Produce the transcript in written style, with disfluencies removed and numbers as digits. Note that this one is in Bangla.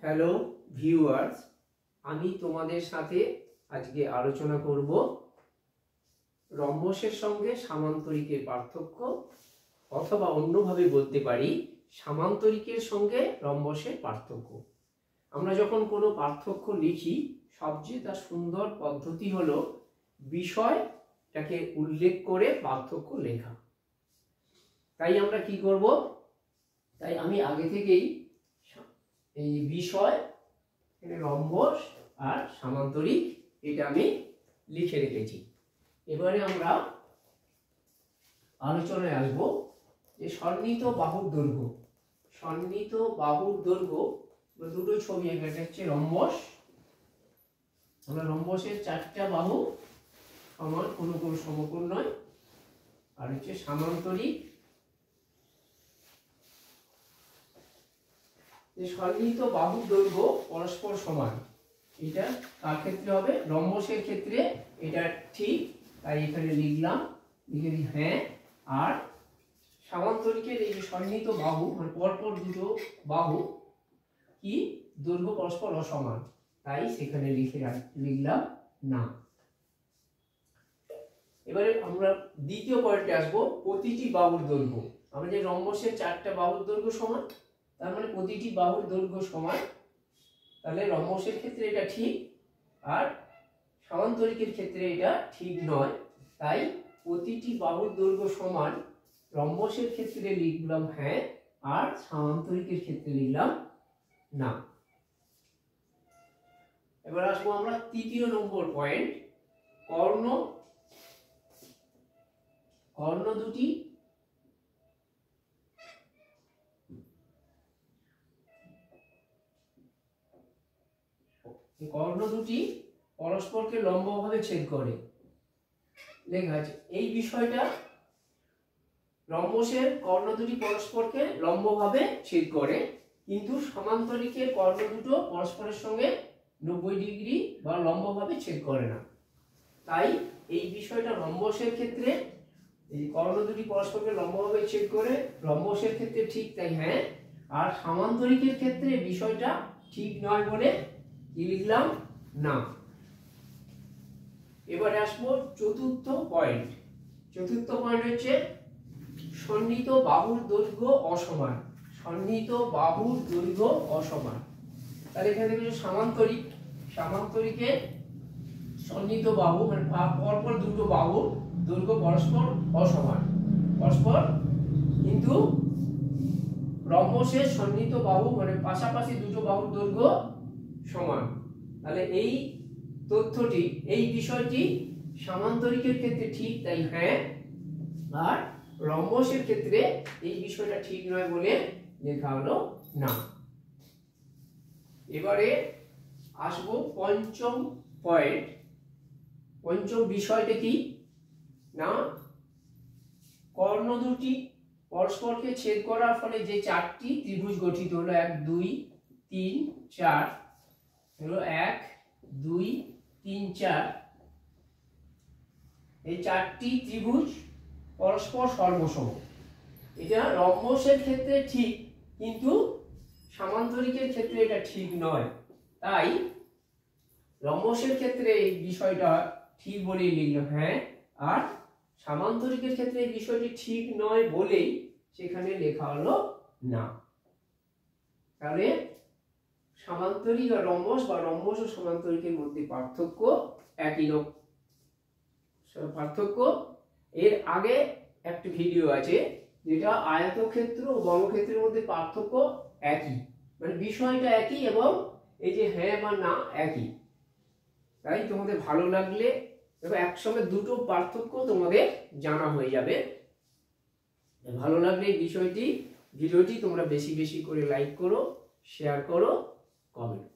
হ্যালো ভিউয়ার্স, আমি তোমাদের সাথে আজকে আলোচনা করব রম্বসের সঙ্গে সামান্তরিকের পার্থক্য, অথবা অন্যভাবে বলতে পারি সামান্তরিকের সঙ্গে রম্বসের পার্থক্য। আমরা যখন কোনো পার্থক্য লিখি, সবচেয়ে তার সুন্দর পদ্ধতি হলো বিষয়টাকে উল্লেখ করে পার্থক্য লেখা। তাই আমরা কি করব, তাই আমি আগে থেকেই এই বিষয়, রম্বস আর সামান্তরিক এটা আমি লিখে রেখেছি। এবারে আমরা আলোচনায় আসব যে সন্নিহিত বাহুর দৈর্ঘ্য। সন্নিহিত বাহুর দৈর্ঘ্য দুটো ছবি এঁকে, এটা হচ্ছে রম্বস। আমরা রম্বসের চারটা বাহু সমান, কোনো কোনো সমকোণ নয়। আর হচ্ছে সামান্তরিক, যে সন্নিহিত বাহুর দৈর্ঘ্য পরস্পর সমান। এটা কার ক্ষেত্রে হবে? রম্বসের ক্ষেত্রে এটা ঠিক, তাই এখানে লিখলাম, লিখে দিই হ্যাঁ। আর সামান্তরিকের এই যে সন্নিহিত বাহু, মানে পরপর দুটো বাহু কি দৈর্ঘ্য পরস্পর অসমান, তাই সেখানে লিখলাম না। এবারে আমরা দ্বিতীয় পয়েন্টে আসবো, প্রতিটি বাহুর দৈর্ঘ্য। আমরা যে রম্বসের চারটা বাহুর দৈর্ঘ্য সমান, তার মানে প্রতিটি বাহুর দৈর্ঘ্য সমান, তাহলে রম্বসের ক্ষেত্রে এটা ঠিক আর সামান্তরিকের ক্ষেত্রে এটা ঠিক নয়। তাই প্রতিটি বাহুর দৈর্ঘ্য সমান রম্বসের ক্ষেত্রে লিখলাম হ্যাঁ, আর সামান্তরিকের ক্ষেত্রে লিখলাম না। এবার আসবো আমরা তৃতীয় নম্বর পয়েন্ট, কর্ণ। কর্ণ দুটি পরস্পরকে লম্বভাবে ছেদ করে। লেখা আছে এই বিষয়টা, রম্বসের কর্ণ দুটি পরস্পরকে লম্বভাবে ছেদ করে, কিন্তু সামান্তরিকের কর্ণ দুটো পরস্পরের সঙ্গে 90 ডিগ্রি বা লম্বভাবে ছেদ করে না। তাই এই বিষয়টা রম্বসের ক্ষেত্রে, এই কর্ণ দুটি পরস্পরকে লম্বভাবে ছেদ করে, রম্বসের ক্ষেত্রে ঠিক, তাই হ্যাঁ। আর সামান্তরিকের ক্ষেত্রে বিষয়টা ঠিক নয় বলে কি লিখলাম না। এবারে আসবো চতুর্থ পয়েন্ট। চতুর্থ পয়েন্ট হচ্ছে সন্নিহিত বাহুর দৈর্ঘ্য অসমান। সন্নিহিত বাহুর দৈর্ঘ্য অসমান। তাহলে এখানে দেখো সামান্তরিক, সামান্তরিকের সন্নিহিত বাহু মানে পরপর দুটো বাহু দৈর্ঘ্য পরস্পর অসমান, পরস্পর, কিন্তু রম্বসের সন্নিহিত বাহু মানে পাশাপাশি দুটো বাহুর দৈর্ঘ্য সমান। তাহলে এই তথ্যটি, এই বিষয়টি সামান্তরিকের ক্ষেত্রে ঠিক, তাই হ্যাঁ। আর রম্বসের ক্ষেত্রে এই বিষয়টা ঠিক নয় বলে লেখা হলো না। এবারে আসবো পঞ্চম পয়েন্ট। পঞ্চম বিষয়টা কি না, কর্ণ দুটি পরস্পরকে ছেদ করার ফলে যে চারটি ত্রিভুজ গঠিত হলো, 1 2 3 4 হলো, 1 2 3 4, এই চারটি ত্রিভুজ পরস্পর সর্বসম। এটা রম্বসের ক্ষেত্রে ঠিক, কিন্তু সামান্তরিকের ক্ষেত্রে এটা ঠিক নয়। তাই রম্বসের ক্ষেত্রে এই বিষয়টা ঠিক বলেই লিখলাম হ্যাঁ, আর সামান্তরিকের ক্ষেত্রে এই বিষয়টি ঠিক নয় বলেই সেখানে লেখা হলো না। তাহলে সামান্তরিক আর রম্বস বা রম্বস ও সামান্তরিকের মধ্যে পার্থক্য একই পার্থক্য। এর আগে একটা ভিডিও আছে যেটা আয়তক্ষেত্র ও বর্গক্ষেত্রের মধ্যে পার্থক্য একই, মানে বিষয়টা একই এবং এই যে হ্যাঁ বা না একই। তাই তোমাদের ভালো লাগলে দেখো একসঙ্গে দুটো পার্থক্য তোমাদের জানা হয়ে যাবে। ভালো লাগলে এই ভিডিওটি তোমরা বেশি বেশি করে লাইক করো, শেয়ার করো, কমেন্ট